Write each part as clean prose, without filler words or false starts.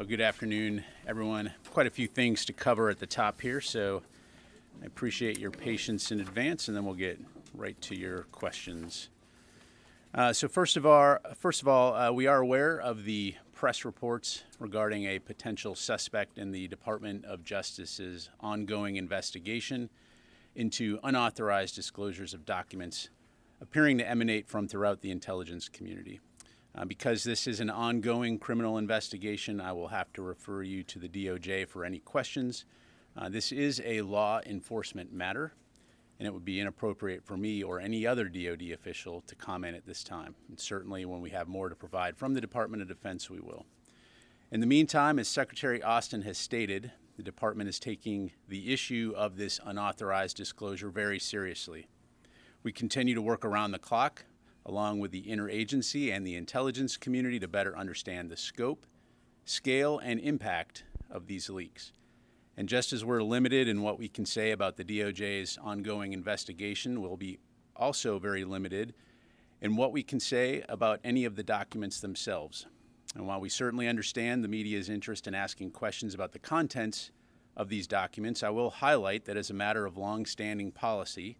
Good afternoon, everyone. Quite a few things to cover at the top here, so I appreciate your patience in advance, and then we'll get right to your questions. So first of all, we are aware of the press reports regarding a potential suspect in the Department of Justice's ongoing investigation into unauthorized disclosures of documents appearing to emanate from throughout the intelligence community. Because this is an ongoing criminal investigation, I will have to refer you to the DOJ for any questions. This is a law enforcement matter, and it would be inappropriate for me or any other DoD official to comment at this time. And certainly when we have more to provide from the Department of Defense, we will. In the meantime, as Secretary Austin has stated, the Department is taking the issue of this unauthorized disclosure very seriously. We continue to work around the clock, along with the interagency and the intelligence community, to better understand the scope, scale, and impact of these leaks. And just as we're limited in what we can say about the DOJ's ongoing investigation, we'll be also very limited in what we can say about any of the documents themselves. And while we certainly understand the media's interest in asking questions about the contents of these documents, I will highlight that as a matter of long-standing policy,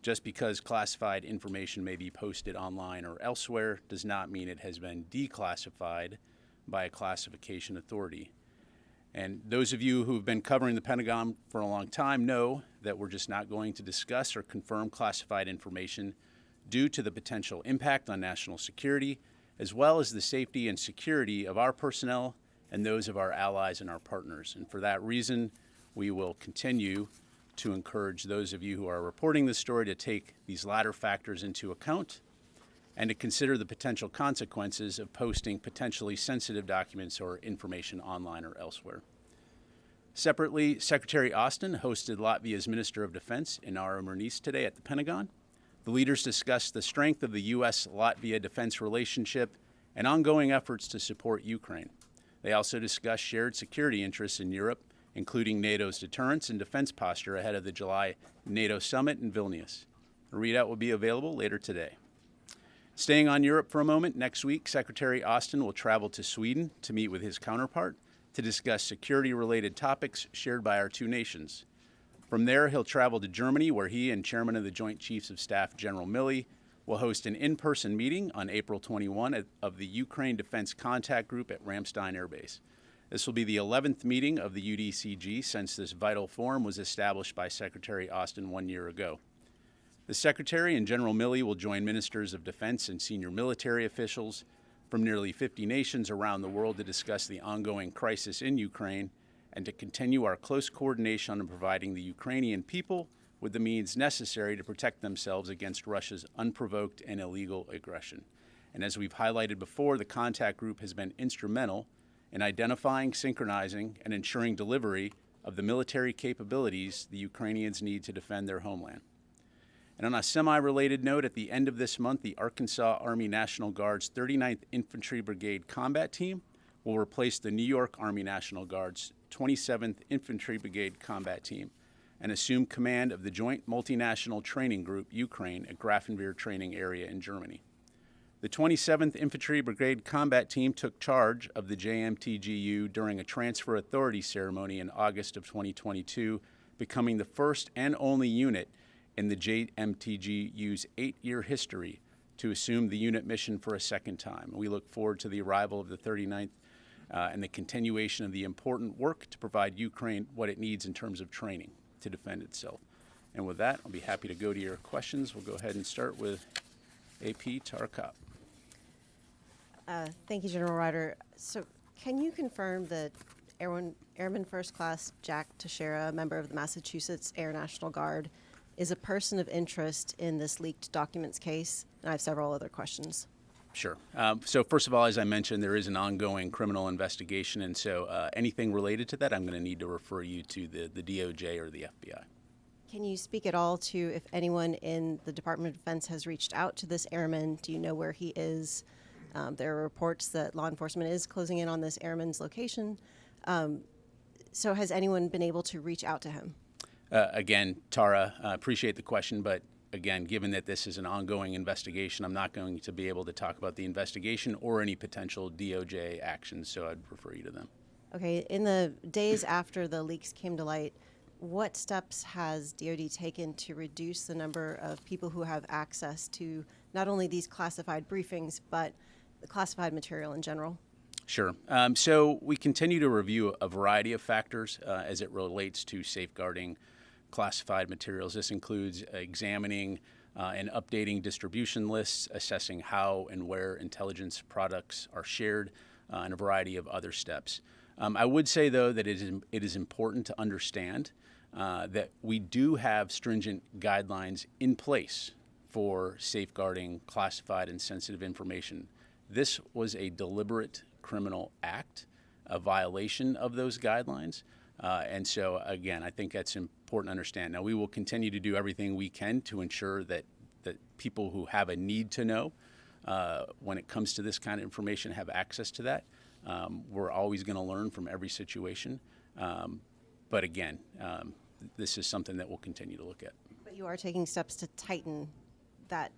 just because classified information may be posted online or elsewhere does not mean it has been declassified by a classification authority. And those of you who have been covering the Pentagon for a long time know that we're just not going to discuss or confirm classified information due to the potential impact on national security, as well as the safety and security of our personnel and those of our allies and our partners. And for that reason, we will continue to encourage those of you who are reporting this story to take these latter factors into account and to consider the potential consequences of posting potentially sensitive documents or information online or elsewhere. Separately, Secretary Austin hosted Latvia's Minister of Defense, Inara Murniece, today at the Pentagon. The leaders discussed the strength of the U.S.-Latvia defense relationship and ongoing efforts to support Ukraine. They also discussed shared security interests in Europe, including NATO's deterrence and defense posture ahead of the July NATO summit in Vilnius. A readout will be available later today. Staying on Europe for a moment, next week, Secretary Austin will travel to Sweden to meet with his counterpart to discuss security-related topics shared by our two nations. From there, he'll travel to Germany, where he and Chairman of the Joint Chiefs of Staff, General Milley, will host an in-person meeting on April 21 of the Ukraine Defense Contact Group at Ramstein Air Base. This will be the 11th meeting of the UDCG since this vital forum was established by Secretary Austin 1 year ago. The Secretary and General Milley will join ministers of defense and senior military officials from nearly 50 nations around the world to discuss the ongoing crisis in Ukraine and to continue our close coordination on providing the Ukrainian people with the means necessary to protect themselves against Russia's unprovoked and illegal aggression. And as we've highlighted before, the contact group has been instrumental in identifying, synchronizing, and ensuring delivery of the military capabilities the Ukrainians need to defend their homeland. And on a semi-related note, at the end of this month, the Arkansas Army National Guard's 39th Infantry Brigade Combat Team will replace the New York Army National Guard's 27th Infantry Brigade Combat Team and assume command of the Joint Multinational Training Group Ukraine at Grafenwehr Training Area in Germany. The 27th Infantry Brigade Combat Team took charge of the JMTGU during a transfer authority ceremony in August of 2022, becoming the first and only unit in the JMTGU's 8-year history to assume the unit mission for a second time. We look forward to the arrival of the 39th and the continuation of the important work to provide Ukraine what it needs in terms of training to defend itself. And with that, I'll be happy to go to your questions. We'll go ahead and start with AP Tarakap. Thank you, General Ryder. So can you confirm that Airman First Class Jack Teixeira, a member of the Massachusetts Air National Guard, is a person of interest in this leaked documents case? And I have several other questions. Sure. So first of all, as I mentioned, there is an ongoing criminal investigation, and so anything related to that, I'm going to need to refer you to the DOJ or the FBI. Can you speak at all to if anyone in the Department of Defense has reached out to this airman? Do you know where he is? There are reports that law enforcement is closing in on this airman's location. So has anyone been able to reach out to him? Again, Tara, appreciate the question, but again, given that this is an ongoing investigation, I'm not going to be able to talk about the investigation or any potential DOJ actions, so I'd refer you to them. Okay, in the days after the leaks came to light, what steps has DoD taken to reduce the number of people who have access to not only these classified briefings, but the classified material in general? Sure. So we continue to review a variety of factors as it relates to safeguarding classified materials. This includes examining and updating distribution lists, assessing how and where intelligence products are shared, and a variety of other steps. I would say, though, that it is important to understand that we do have stringent guidelines in place for safeguarding classified and sensitive information. This was a deliberate criminal act, a violation of those guidelines. And so, again, I think that's important to understand. Now, we will continue to do everything we can to ensure that people who have a need to know when it comes to this kind of information have access to that. We're always going to learn from every situation. But again, this is something that we'll continue to look at. But you are taking steps to tighten that,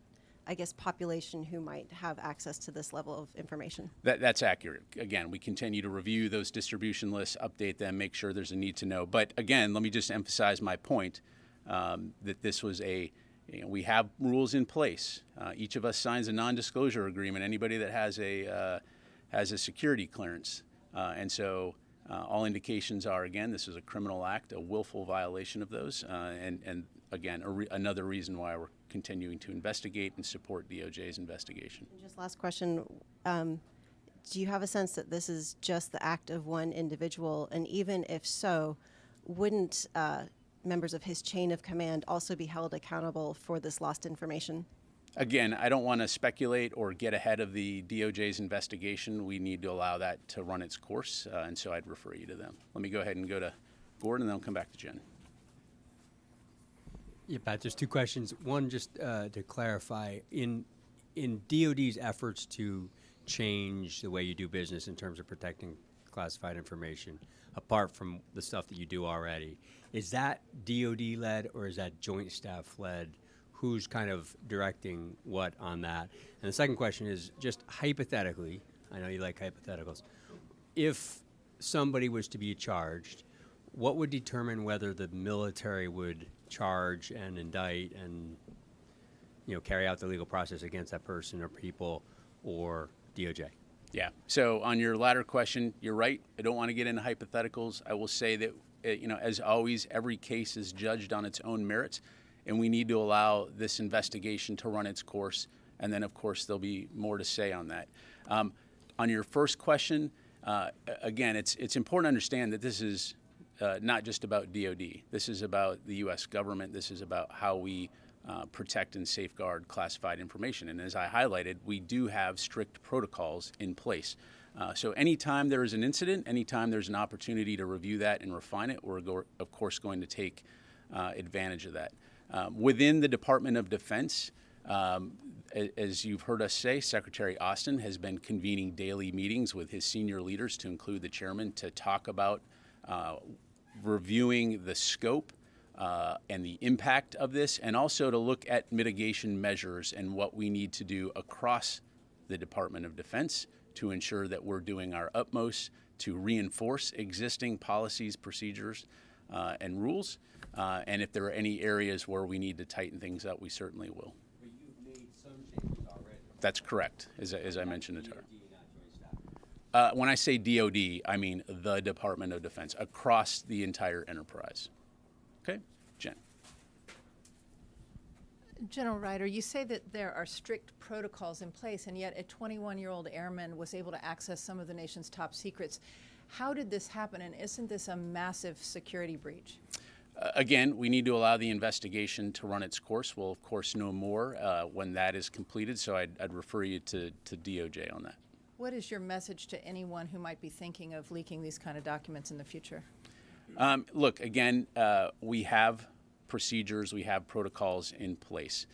I guess, population who might have access to this level of information. That's accurate. Again, we continue to review those distribution lists, update them, make sure there's a need to know. But again, let me just emphasize my point that this was we have rules in place. Each of us signs a non-disclosure agreement. Anybody that has a security clearance, and so all indications are, again, this is a criminal act, a willful violation of those, and again, another reason why we're continuing to investigate and support DOJ's investigation. And just last question, do you have a sense that this is just the act of one individual? And even if so, wouldn't members of his chain of command also be held accountable for this lost information? Again, I don't want to speculate or get ahead of the DOJ's investigation. We need to allow that to run its course, and so I'd refer you to them. Let me go ahead and go to Gordon, and then I'll come back to Jen. Yeah, Pat, there's two questions. One, just to clarify, in DOD's efforts to change the way you do business in terms of protecting classified information, apart from the stuff that you do already, is that DOD-led or is that joint staff-led? Who's kind of directing what on that? And the second question is just hypothetically, I know you like hypotheticals, if somebody was to be charged, what would determine whether the military would charge and indict and carry out the legal process against that person or people or DOJ? Yeah. So on your latter question, you're right. I don't want to get into hypotheticals. I will say that, as always, every case is judged on its own merits, and we need to allow this investigation to run its course. And then, of course, there'll be more to say on that. On your first question, again, it's important to understand that this is not just about DOD. This is about the U.S. government. This is about how we protect and safeguard classified information. And as I highlighted, we do have strict protocols in place. So anytime there is an incident, anytime there's an opportunity to review that and refine it, we're, of course, going to take advantage of that. Within the Department of Defense, as you've heard us say, Secretary Austin has been convening daily meetings with his senior leaders, to include the chairman, to talk about reviewing the scope and the impact of this, and also to look at mitigation measures and what we need to do across the Department of Defense to ensure that we're doing our utmost to reinforce existing policies, procedures, and rules. And if there are any areas where we need to tighten things up, we certainly will. But you've made some changes already. That's correct, as I mentioned to her. When I say DOD, I mean the Department of Defense, across the entire enterprise. Okay, Jen. General Ryder, you say that there are strict protocols in place, and yet a 21-year-old airman was able to access some of the nation's top secrets. How did this happen, and isn't this a massive security breach? Again, we need to allow the investigation to run its course. We'll, of course, know more when that is completed, so I'd refer you to DOJ on that. What is your message to anyone who might be thinking of leaking these kind of documents in the future? Look, again, we have procedures, we have protocols in place.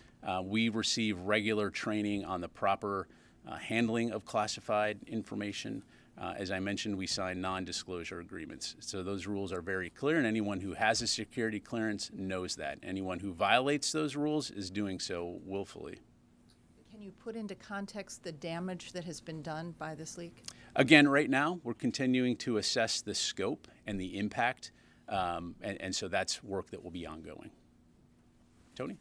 We receive regular training on the proper handling of classified information. As I mentioned, we sign non-disclosure agreements. So those rules are very clear, and anyone who has a security clearance knows that. Anyone who violates those rules is doing so willfully. Can you put into context the damage that has been done by this leak? Again, right now, we're continuing to assess the scope and the impact, and so that's work that will be ongoing. Tony?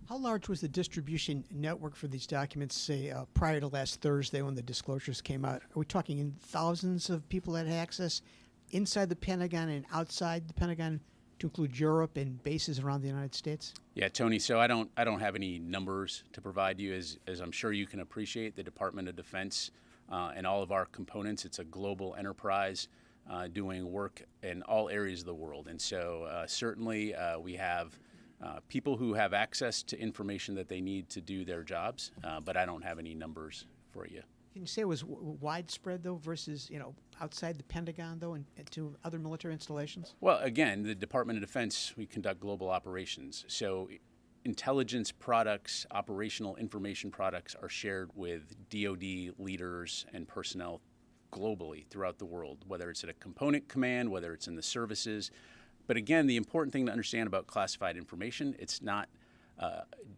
How large was the distribution network for these documents, say, prior to last Thursday when the disclosures came out? Are we talking in thousands of people that had access inside the Pentagon and outside the Pentagon, to include Europe and bases around the United States? Yeah, Tony. So I don't have any numbers to provide you. As I'm sure you can appreciate, the Department of Defense and all of our components. It's a global enterprise doing work in all areas of the world, and so certainly we have people who have access to information that they need to do their jobs, but I don't have any numbers for you. Can you say it was widespread, though, versus, outside the Pentagon, though, and to other military installations? Well, again, the Department of Defense, we conduct global operations. So intelligence products, operational information products are shared with DoD leaders and personnel globally throughout the world, whether it's at a component command, whether it's in the services. But again, the important thing to understand about classified information, it's not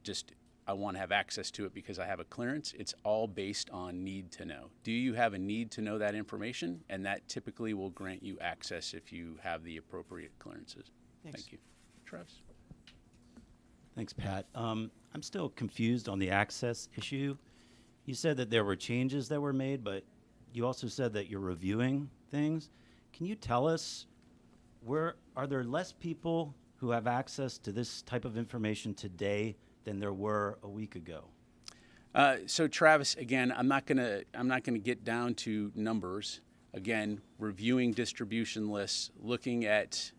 just I want to have access to it because I have a clearance. It's all based on need to know. Do you have a need to know that information? And that typically will grant you access if you have the appropriate clearances. Thanks. Thank you. Travis? Thanks, Pat. I'm still confused on the access issue. You said that there were changes that were made, but you also said that you're reviewing things. Can you tell us, are there less people who have access to this type of information today than there were a week ago? So Travis, again, I'm not gonna get down to numbers. Again, reviewing distribution lists, looking at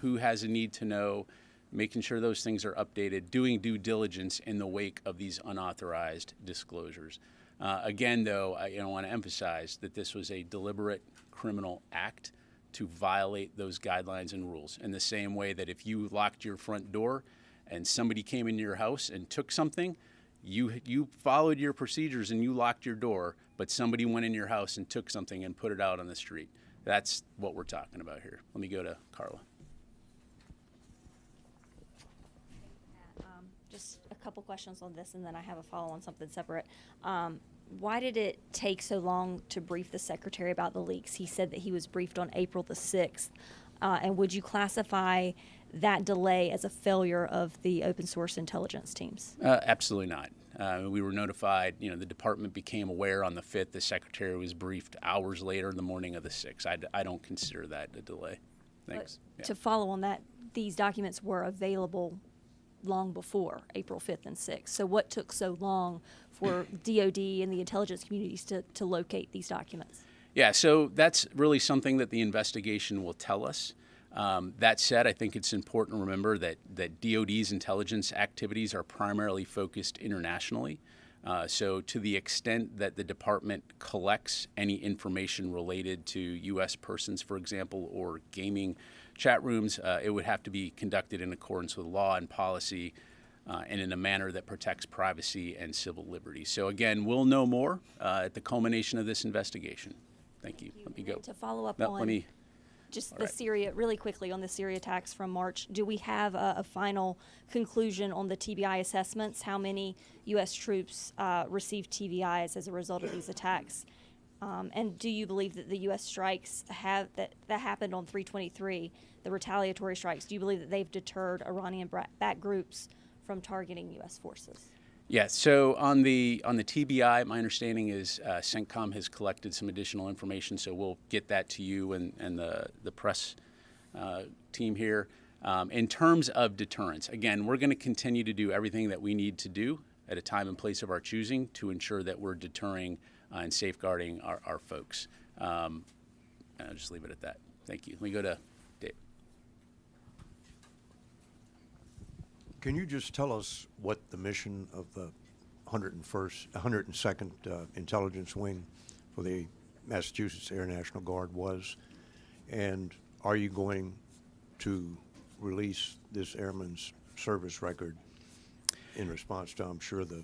who has a need to know, making sure those things are updated, doing due diligence in the wake of these unauthorized disclosures. Again, though, I want to emphasize that this was a deliberate criminal act to violate those guidelines and rules, in the same way that if you locked your front door and somebody came into your house and took something, you followed your procedures and you locked your door, but somebody went in your house and took something and put it out on the street. That's what we're talking about here. Let me go to Carla. Just a couple questions on this, and then I have a follow on something separate. Why did it take so long to brief the Secretary about the leaks? He said that he was briefed on April the 6th. And would you classify that delay as a failure of the open source intelligence teams? Absolutely not. We were notified, the department became aware on the 5th. The Secretary was briefed hours later in the morning of the 6th. I don't consider that a delay. Thanks. To follow on that, these documents were available long before April 5th and 6th. So what took so long for DOD and the intelligence communities to locate these documents? Yeah, so that's really something that the investigation will tell us. That said, I think it's important to remember that DOD's intelligence activities are primarily focused internationally. So to the extent that the department collects any information related to U.S. persons, for example, or gaming chat rooms, it would have to be conducted in accordance with law and policy and in a manner that protects privacy and civil liberties. So again, we'll know more at the culmination of this investigation. Thank you. Let me go. To follow up No, on let me, just the Syria, really quickly on the Syria attacks from March, do we have a final conclusion on the TBI assessments? How many U.S. troops received TBIs as a result of these attacks? And do you believe that the U.S. strikes that happened on 3/23, the retaliatory strikes, do you believe that they've deterred Iranian-backed groups from targeting U.S. forces? yeah, so on the TBI, my understanding is CENTCOM has collected some additional information, so we'll get that to you and the press team here. In terms of deterrence, again, we're going to continue to do everything that we need to do at a time and place of our choosing to ensure that we're deterring and safeguarding our folks. I'll just leave it at that. Thank you. Let me go to Dave. Can you just tell us what the mission of the 102nd Intelligence Wing for the Massachusetts Air National Guard was? And are you going to release this airman's service record in response to, I'm sure, the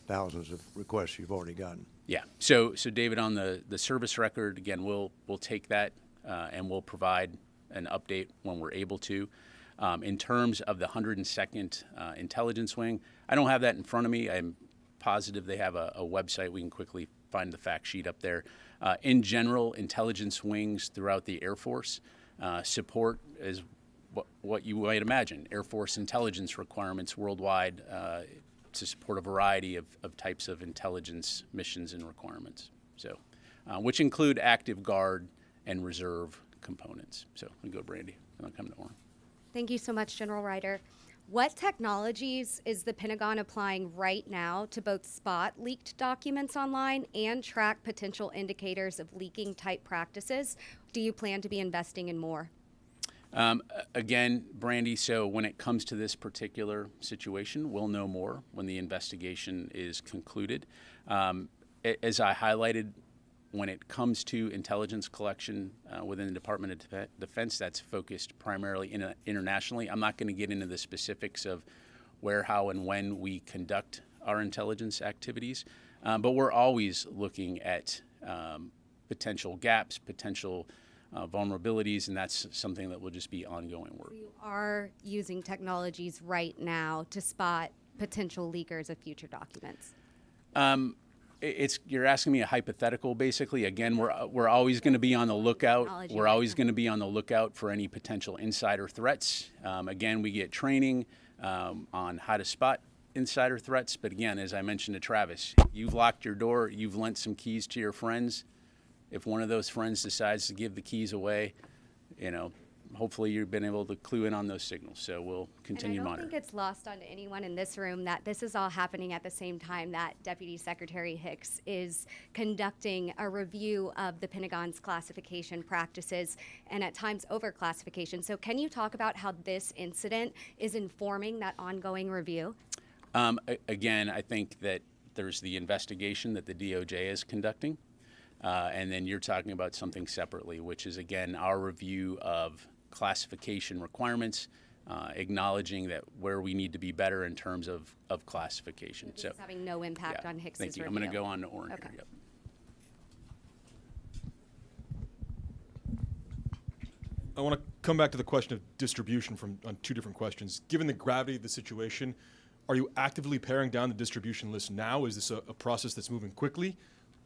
thousands of requests you've already gotten? Yeah. So David, on the service record, again, we'll take that and we'll provide an update when we're able to. In terms of the 102nd Intelligence Wing, I don't have that in front of me. I'm positive they have a website. We can quickly find the fact sheet up there. In general, intelligence wings throughout the Air Force support is what you might imagine, Air Force intelligence requirements worldwide to support a variety of types of intelligence missions and requirements. So, which include active guard and reserve components. So we go to Brandy, and I'll come to Orrin. Thank you so much, General Ryder. What technologies is the Pentagon applying right now to both spot leaked documents online and track potential indicators of leaking type practices? Do you plan to be investing in more? Again, Brandy, so when it comes to this particular situation, we'll know more when the investigation is concluded. As I highlighted, when it comes to intelligence collection within the Department of Defense, that's focused primarily internationally. I'm not going to get into the specifics of where, how, and when we conduct our intelligence activities, but we're always looking at potential gaps, potential vulnerabilities, and that's something that will just be ongoing work. You are using technologies right now to spot potential leakers of future documents. You're asking me a hypothetical, basically. Again, we're always going to be on the lookout. We're always going to be on the lookout for any potential insider threats. Again, we get training on how to spot insider threats. But again, as I mentioned to Travis, you've locked your door. You've lent some keys to your friends. If one of those friends decides to give the keys away, hopefully you've been able to clue in on those signals. So we'll continue to monitor. I don't think it's lost on anyone in this room that this is all happening at the same time that Deputy Secretary Hicks is conducting a review of the Pentagon's classification practices and at times overclassification. So can you talk about how this incident is informing that ongoing review? Again, I think that there's the investigation that the DOJ is conducting. And then you're talking about something separately, which is, again, our review of classification requirements, acknowledging that where we need to be better in terms of classification. So it's having no impact on Hicks's Thank you. review. I'm going to go on to Orrin Okay. here. Yep. I want to come back to the question of distribution on two different questions. Given the gravity of the situation, are you actively paring down the distribution list now? Is this a process that's moving quickly?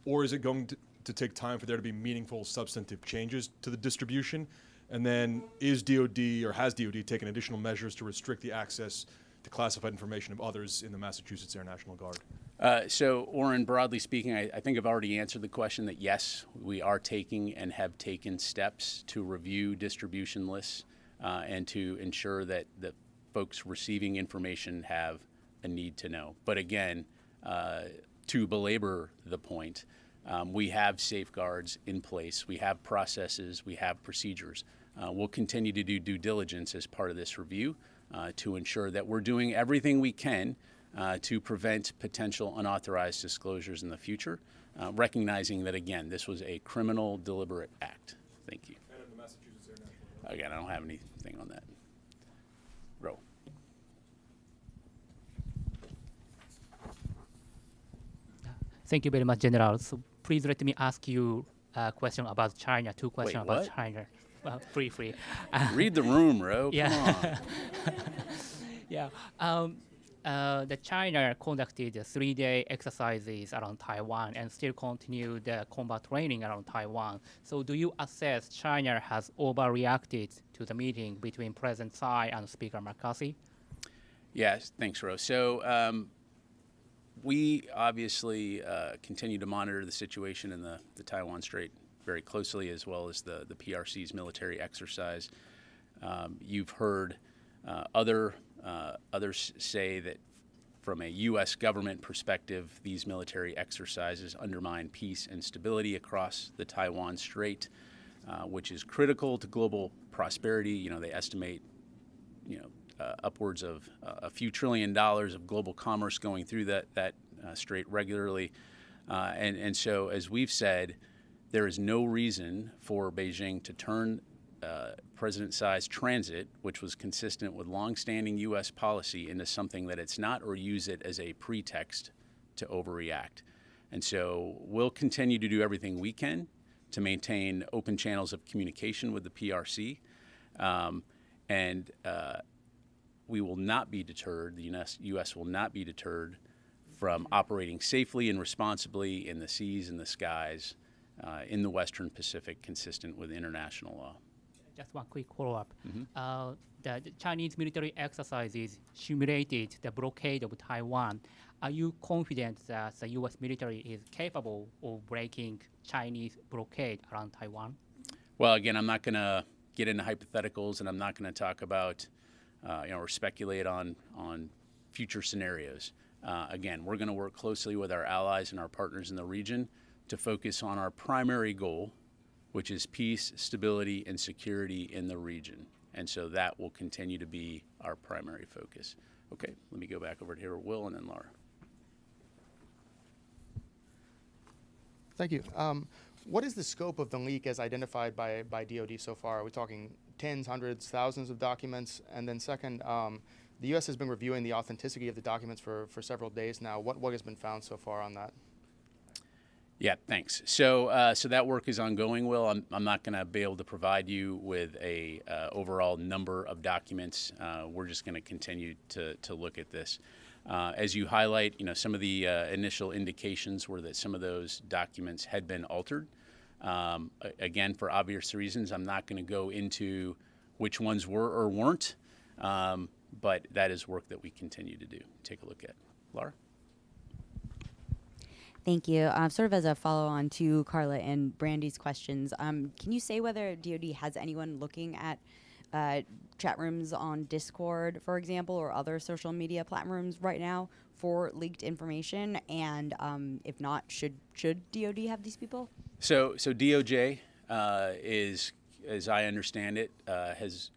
Or is it going to take time for there to be meaningful substantive changes to the distribution? And then is DOD or has DOD taken additional measures to restrict the access to classified information of others in the Massachusetts Air National Guard? So, Orrin, broadly speaking, I think I've already answered the question that yes, we are taking and have taken steps to review distribution lists and to ensure that the folks receiving information have a need to know. But again, to belabor the point, we have safeguards in place, we have processes, we have procedures. We'll continue to do due diligence as part of this review to ensure that we're doing everything we can to prevent potential unauthorized disclosures in the future, recognizing that, again, this was a criminal deliberate act. Thank you. And in the Massachusetts Air National Guard. Again, I don't have anything on that. Ro. Thank you very much, General. So please let me ask you a question about China, two questions about what? China. Free. Read the room, Ro. Yeah. Come on. Yeah. The China conducted 3-day exercises around Taiwan and still continue the combat training around Taiwan. So do you assess China has overreacted to the meeting between President Tsai and Speaker McCarthy? Yes, thanks, Ro. So we obviously continue to monitor the situation in the Taiwan Strait very closely, as well as the PRC's military exercise. You've heard others say that from a U.S. government perspective, these military exercises undermine peace and stability across the Taiwan Strait, which is critical to global prosperity. They estimate, upwards of a few $1 trillion of global commerce going through that strait regularly. And so, as we've said, there is no reason for Beijing to turn President Tsai's transit, which was consistent with longstanding U.S. policy, into something that it's not, or use it as a pretext to overreact. And so we'll continue to do everything we can to maintain open channels of communication with the PRC. And we will not be deterred, the U.S. will not be deterred from operating safely and responsibly in the seas and the skies in the Western Pacific, consistent with international law. Just one quick follow-up. The Chinese military exercises simulated the blockade of Taiwan. Are you confident that the U.S. military is capable of breaking Chinese blockade around Taiwan? Well, again, I'm not going to get into hypotheticals, and I'm not going to talk about, or speculate on future scenarios. Again, we're going to work closely with our allies and our partners in the region to focus on our primary goal, which is peace, stability, and security in the region. And so that will continue to be our primary focus. Okay, let me go back over to here, Will, and then Laura. Thank you. What is the scope of the leak as identified by DoD so far? Are we talking tens, hundreds, thousands of documents? And then second, the U.S. has been reviewing the authenticity of the documents for several days now. What has been found so far on that? Yeah, thanks. So that work is ongoing, Will. I'm not going to be able to provide you with a overall number of documents. We're just going to continue to look at this. As you highlight, some of the initial indications were that some of those documents had been altered. Again, for obvious reasons, I'm not going to go into which ones were or weren't, but that is work that we continue to do. Take a look at. Laura? Thank you. Sort of as a follow-on to Carla and Brandy's questions, can you say whether DoD has anyone looking at chat rooms on Discord, for example, or other social media platforms right now for leaked information? And if not, should DoD have these people? So DOJ is, as I understand it,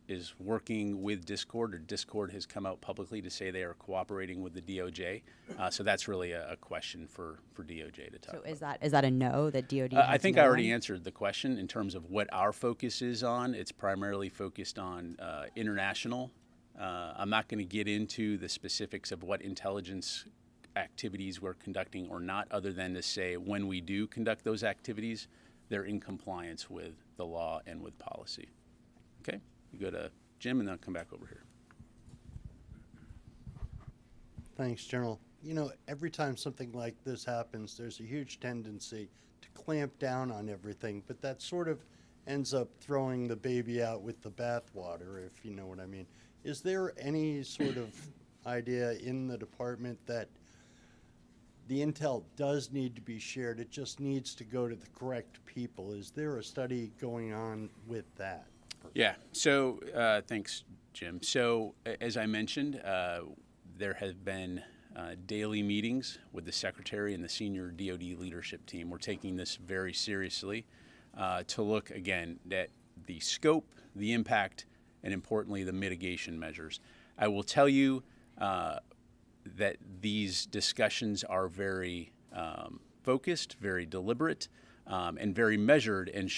is working with Discord, or Discord has come out publicly to say they are cooperating with the DOJ. So that's really a question for DOJ to talk about. So is that a no, that DoD? I think I already one? answered the question in terms of what our focus is on. It's primarily focused on international. I'm not going to get into the specifics of what intelligence activities we're conducting or not, other than to say when we do conduct those activities, they're in compliance with the law and with policy. Okay, you go to Jim and then I'll come back over here. Thanks, General. Every time something like this happens, there's a huge tendency to clamp down on everything, but that sort of ends up throwing the baby out with the bathwater, if you know what I mean. Is there any sort of idea in the department that the intel does need to be shared, it just needs to go to the correct people? Is there a study going on with that? Yeah, so thanks, Jim. So as I mentioned, there have been daily meetings with the Secretary and the senior DoD leadership team. We're taking this very seriously to look, again, at the scope, the impact, and importantly, the mitigation measures. I will tell you that these discussions are very focused, very deliberate, and very measured in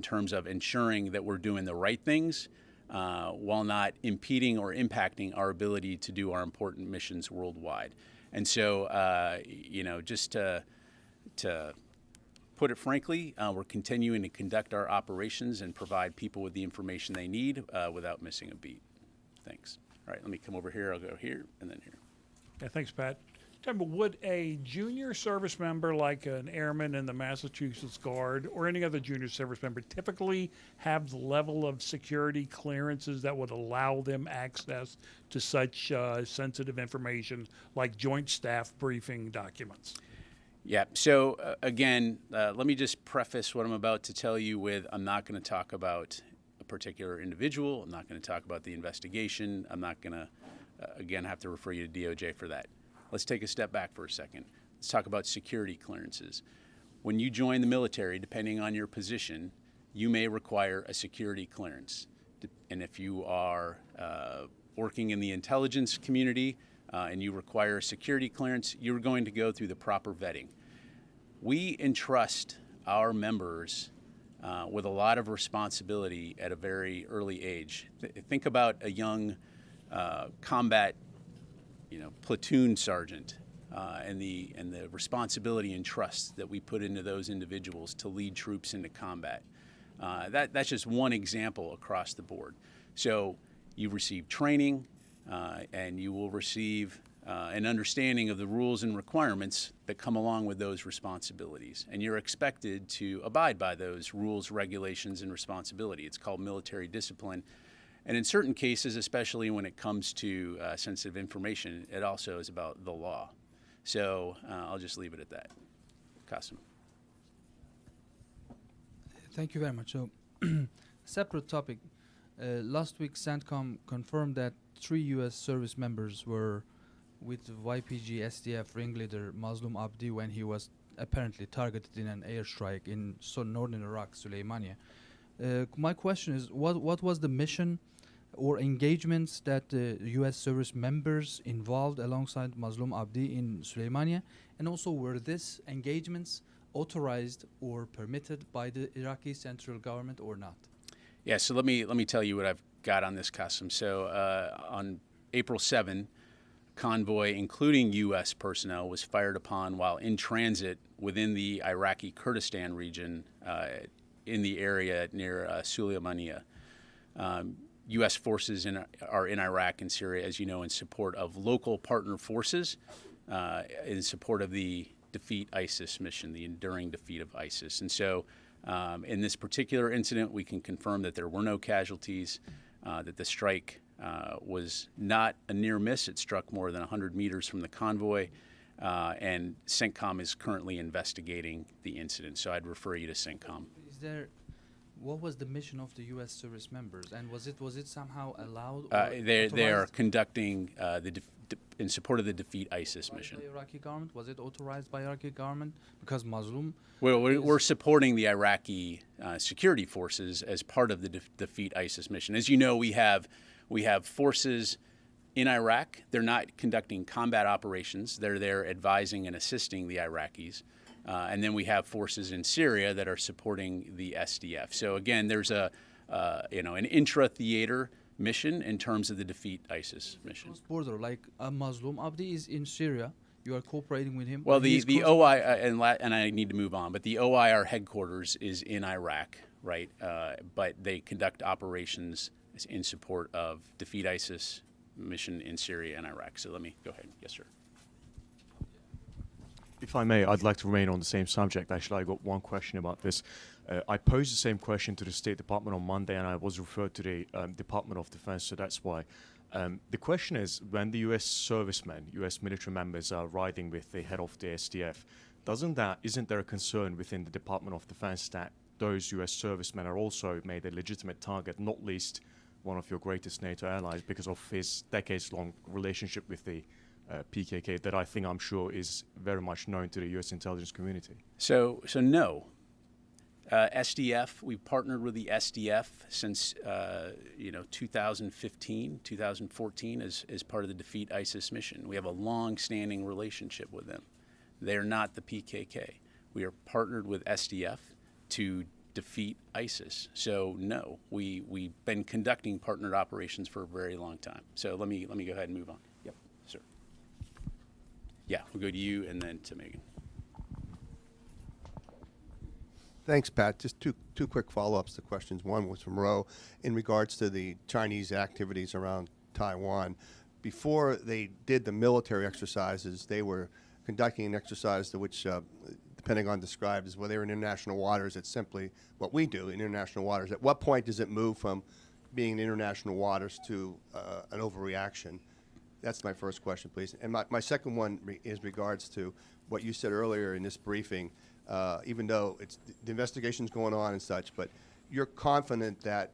terms of ensuring that we're doing the right things while not impeding or impacting our ability to do our important missions worldwide. And so, just to put it frankly, we're continuing to conduct our operations and provide people with the information they need without missing a beat. Thanks. All right, let me come over here. I'll go here and then here. Yeah, thanks, Pat. Would a junior service member, like an airman in the Massachusetts Guard or any other junior service member, typically have the level of security clearances that would allow them access to such sensitive information like joint staff briefing documents? Yeah, so again, let me just preface what I'm about to tell you with I'm not going to talk about a particular individual. I'm not going to talk about the investigation. I'm not going to, again, have to refer you to DOJ for that. Let's take a step back for a second. Let's talk about security clearances. When you join the military, depending on your position, you may require a security clearance. And if you are working in the intelligence community and you require a security clearance, you're going to go through the proper vetting. We entrust our members with a lot of responsibility at a very early age. Think about a young combat platoon sergeant and the responsibility and trust that we put into those individuals to lead troops into combat. That's just one example across the board. So you receive training and you will receive an understanding of the rules and requirements that come along with those responsibilities. And you're expected to abide by those rules, regulations, and responsibility. It's called military discipline. And in certain cases, especially when it comes to sensitive information, it also is about the law. So I'll just leave it at that. Qasim. Thank you very much. So, separate topic. Last week, CENTCOM confirmed that 3 U.S. service members were with YPG SDF ringleader Mazlum Abdi when he was apparently targeted in an airstrike in northern Iraq, Suleimania. My question is, what was the mission or engagements that the U.S. service members involved alongside Mazlum Abdi in Suleimania? And also, were these engagements authorized or permitted by the Iraqi central government or not? Yeah, so let me tell you what I've got on this, Qasim. So on April 7, convoy, including U.S. personnel, was fired upon while in transit within the Iraqi Kurdistan region in the area near Suleimania. U.S. forces are in Iraq and Syria, as you know, in support of local partner forces, in support of the Defeat ISIS mission, the enduring defeat of ISIS. And so in this particular incident, we can confirm that there were no casualties, that the strike was not a near miss. It struck more than 100 meters from the convoy, and CENTCOM is currently investigating the incident. So I'd refer you to CENTCOM. What was the mission of the U.S. service members, and was it somehow allowed? They are conducting in support of the Defeat ISIS mission. The Iraqi government, was it authorized by Iraqi government? Because Mazlum. Well, we're supporting the Iraqi security forces as part of the Defeat ISIS mission. As you know, we have forces in Iraq. They're not conducting combat operations. They're there advising and assisting the Iraqis. And then we have forces in Syria that are supporting the SDF. So again, there's an intra-theater mission in terms of the Defeat ISIS mission. Border, like Mazlum Abdi is in Syria. You are cooperating with him. Well, the OI and I need to move on, but the OIR headquarters is in Iraq, right? But they conduct operations in support of Defeat ISIS mission in Syria and Iraq. So let me go ahead. Yes, sir. If I may, I'd like to remain on the same subject. Actually, I got one question about this. I posed the same question to the State Department on Monday, and I was referred to the Department of Defense, so that's why. The question is, when the U.S. servicemen, U.S. military members are riding with the head of the SDF, isn't there a concern within the Department of Defense that those U.S. servicemen are also made a legitimate target, not least one of your greatest NATO allies, because of his decades-long relationship with the PKK that I'm sure is very much known to the U.S. intelligence community? So no. SDF, we've partnered with the SDF since 2015, 2014 as part of the Defeat ISIS mission. We have a long-standing relationship with them. They're not the PKK. We are partnered with SDF to defeat ISIS. So no, we've been conducting partnered operations for a very long time. So let me go ahead and move on. Yep, sir. Yeah, we'll go to you and then to Megan. Thanks, Pat. Just two quick follow-ups to questions. One was from Ro in regards to the Chinese activities around Taiwan. Before they did the military exercises, they were conducting an exercise to which the Pentagon described as, well, they were in international waters. It's simply what we do in international waters. At what point does it move from being in international waters to an overreaction? That's my first question, please. And my second one is regards to what you said earlier in this briefing. Even though the investigation's going on and such, but you're confident that,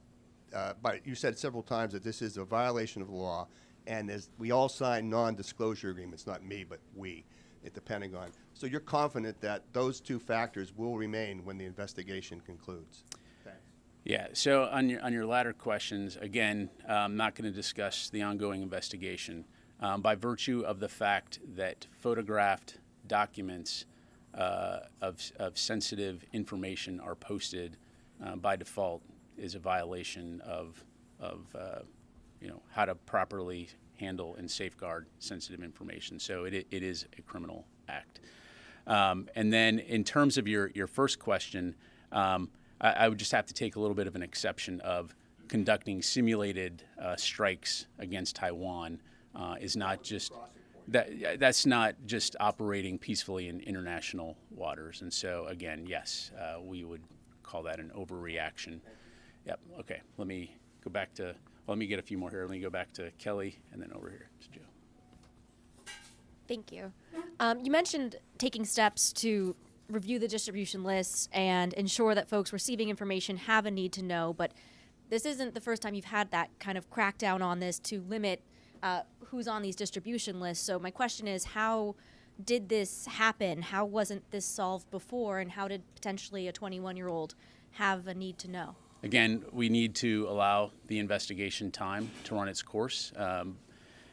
you said several times that this is a violation of the law, and as we all sign non-disclosure agreements, not me, but we at the Pentagon. So you're confident that those two factors will remain when the investigation concludes? Thanks. Yeah, so on your latter questions, again, I'm not going to discuss the ongoing investigation. By virtue of the fact that photographed documents of sensitive information are posted by default is a violation of how to properly handle and safeguard sensitive information. So it is a criminal act. And then in terms of your first question, I would just have to take a little bit of an exception of conducting simulated strikes against Taiwan is not just That's not just operating peacefully in international waters. And so, again, yes, we would call that an overreaction. Yep. Okay. Let me go back to. Well, let me get a few more here. Let me go back to Kelly and then over here to Joe. Thank you. You mentioned taking steps to review the distribution lists and ensure that folks receiving information have a need to know, but this isn't the first time you've had that kind of crackdown on this to limit who's on these distribution lists. So my question is, how did this happen? How wasn't this solved before, and how did potentially a 21-year-old have a need to know? Again, we need to allow the investigation time to run its course.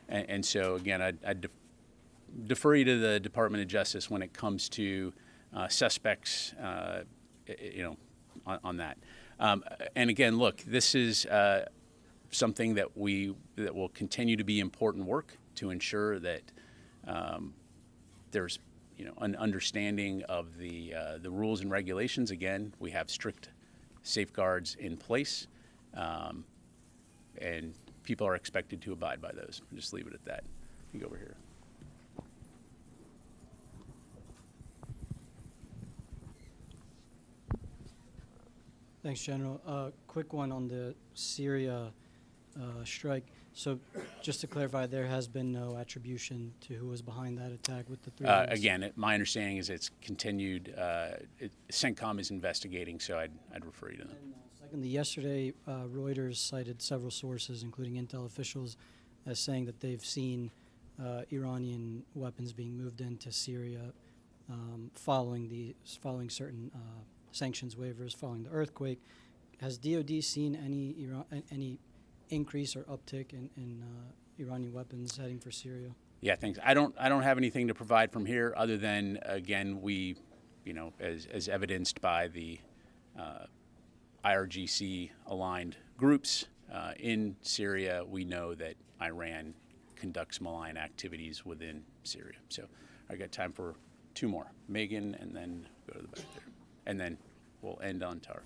And so, again, I'd defer you to the Department of Justice when it comes to suspects, on that. And again, look, this is something that will continue to be important work to ensure that there's an understanding of the rules and regulations. Again, we have strict safeguards in place, and people are expected to abide by those. I'll just leave it at that. You go over here. Thanks, General. Quick one on the Syria strike. So just to clarify, there has been no attribution to who was behind that attack with the 3 guys? Again, my understanding is it's continued. CENTCOM is investigating, so I'd refer you to them. And, secondly, yesterday, Reuters cited several sources, including intel officials, as saying that they've seen Iranian weapons being moved into Syria following certain sanctions waivers, following the earthquake. Has DoD seen any increase or uptick in Iranian weapons heading for Syria? Yeah, thanks. I don't have anything to provide from here other than, again, we, as evidenced by the IRGC aligned groups in Syria, we know that Iran conducts malign activities within Syria. So I got time for 2 more. Megan, and then go to the back there. And then we'll end on Tar.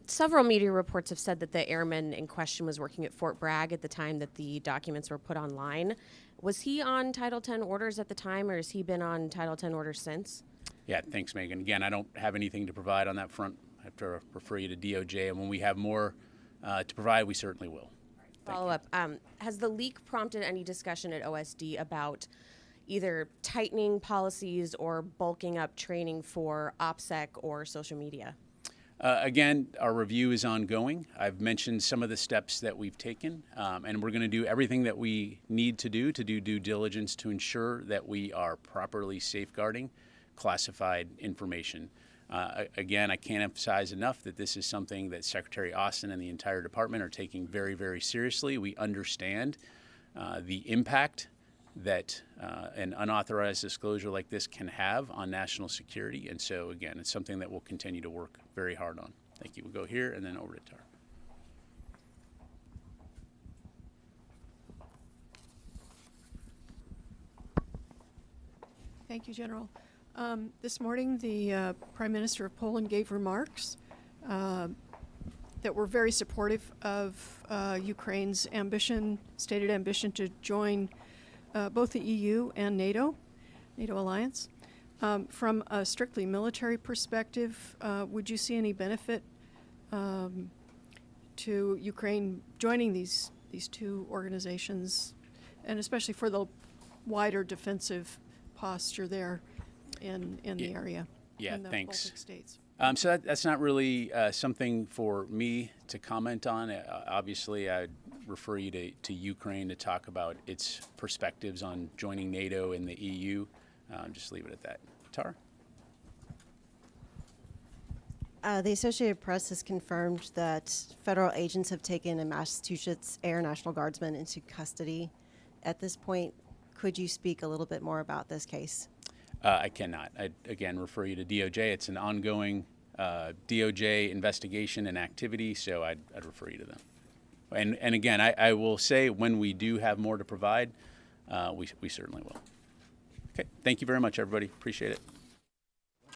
Several media reports have said that the airman in question was working at Fort Bragg at the time that the documents were put online. Was he on Title X orders at the time, or has he been on Title X orders since? Yeah, thanks, Megan. Again, I don't have anything to provide on that front. I have to refer you to DOJ, and when we have more to provide, we certainly will. Follow up. Has the leak prompted any discussion at OSD about either tightening policies or bulking up training for OPSEC or social media? Again, our review is ongoing. I've mentioned some of the steps that we've taken, and we're going to do everything that we need to do due diligence to ensure that we are properly safeguarding classified information. Again, I can't emphasize enough that this is something that Secretary Austin and the entire department are taking very, very seriously. We understand the impact that an unauthorized disclosure like this can have on national security. And so, again, it's something that we'll continue to work very hard on. Thank you. We'll go here and then over to Tar. Thank you, General. This morning, the Prime Minister of Poland gave remarks that were very supportive of Ukraine's stated ambition to join both the EU and NATO alliance. From a strictly military perspective, would you see any benefit to Ukraine joining these 2 organizations, and especially for the wider defensive posture there in the area? Yeah, in the thanks. Baltic states? So that's not really something for me to comment on. Obviously, I'd refer you to Ukraine to talk about its perspectives on joining NATO and the EU. Just leave it at that. Tar? The Associated Press has confirmed that federal agents have taken a Massachusetts Air National Guardsman into custody. At this point, could you speak a little bit more about this case? I cannot. I'd, again, refer you to DOJ. It's an ongoing DOJ investigation and activity, so I'd refer you to them. And again, I will say when we do have more to provide, we certainly will. Okay. Thank you very much, everybody. Appreciate it.